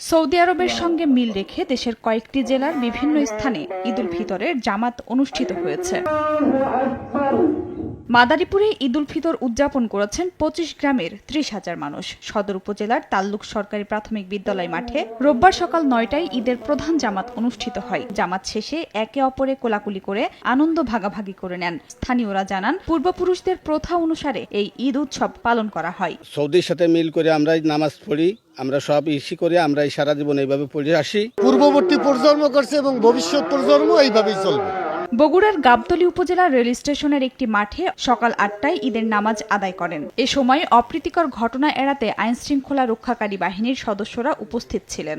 Saudi আরবের সঙ্গে মিল রেখে দেশের কয়েকটি জেলার বিভিন্ন স্থানে ঈদুল ফিতরের জামাত অনুষ্ঠিত হয়েছে। মাদারীপুরে ঈদুল ফিতর উদযাপন করেছেন ২৫ গ্রামের ৩০,০০০ মানুষ। সদর উপজেলার তাল্লুক সরকারি প্রাথমিক বিদ্যালয় মাঠে রোববার সকাল ৯টায় ঈদের প্রধান জামাত অনুষ্ঠিত হয়। জামাত শেষে একে অপরে কোলাকুলি করে আনন্দ ভাগাভাগি করে নেন। স্থানীয়রা জানান, পূর্বপুরুষদের প্রথা অনুসারে এই ঈদ উৎসব পালন করা হয়। সৌদির সাথে মিল করে আমরা নামাজ পড়ি, আমরা সব ইসি করে আমরা সারা জীবন এইভাবে পড়ে আসি। পূর্ববর্তী প্রজন্ম করছে এবং ভবিষ্যৎ প্রজন্ম এইভাবেই চলবে। বগুড়ার গাবতলী উপজেলার রেল স্টেশনের একটি মাঠে সকাল ৮টায় ঈদের নামাজ আদায় করেন। এ সময় অপ্রীতিকর ঘটনা এড়াতে আইনশৃঙ্খলা রক্ষাকারী বাহিনীর সদস্যরা উপস্থিত ছিলেন।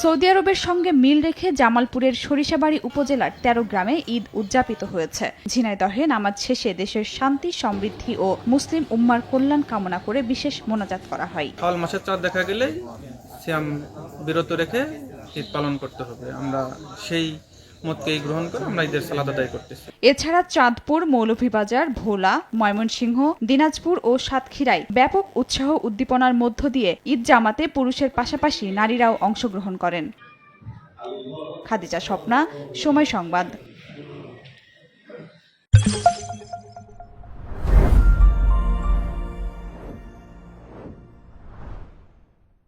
সৌদি আরবের সঙ্গে মিল রেখে জামালপুরের সরিষাবাড়ী উপজেলার ১৩ গ্রামে ঈদ উদযাপিত হয়েছে। ঝিনাইদহে নামাজ শেষে দেশের শান্তি, সমৃদ্ধি ও মুসলিম উম্মার কল্যাণ কামনা করে বিশেষ মোনাজাত করা হয়। শাওয়াল মাসের চাঁদ দেখা গেলে সিয়াম বিরত রেখে ঈদ পালন করতে হবে। আমরা সেই মতকেই গ্রহণ করে আমরা ঈদের সালাত আদায় করতেছি। এছাড়া চাঁদপুর, মৌলভীবাজার, ভোলা, ময়মনসিংহ, দিনাজপুর ও সাতক্ষীরায় ব্যাপক উৎসাহ উদ্দীপনার মধ্য দিয়ে ঈদ জামাতে পুরুষের পাশাপাশি নারীরাও অংশগ্রহণ করেন। খাদিজা স্বপ্না, সময় সংবাদ।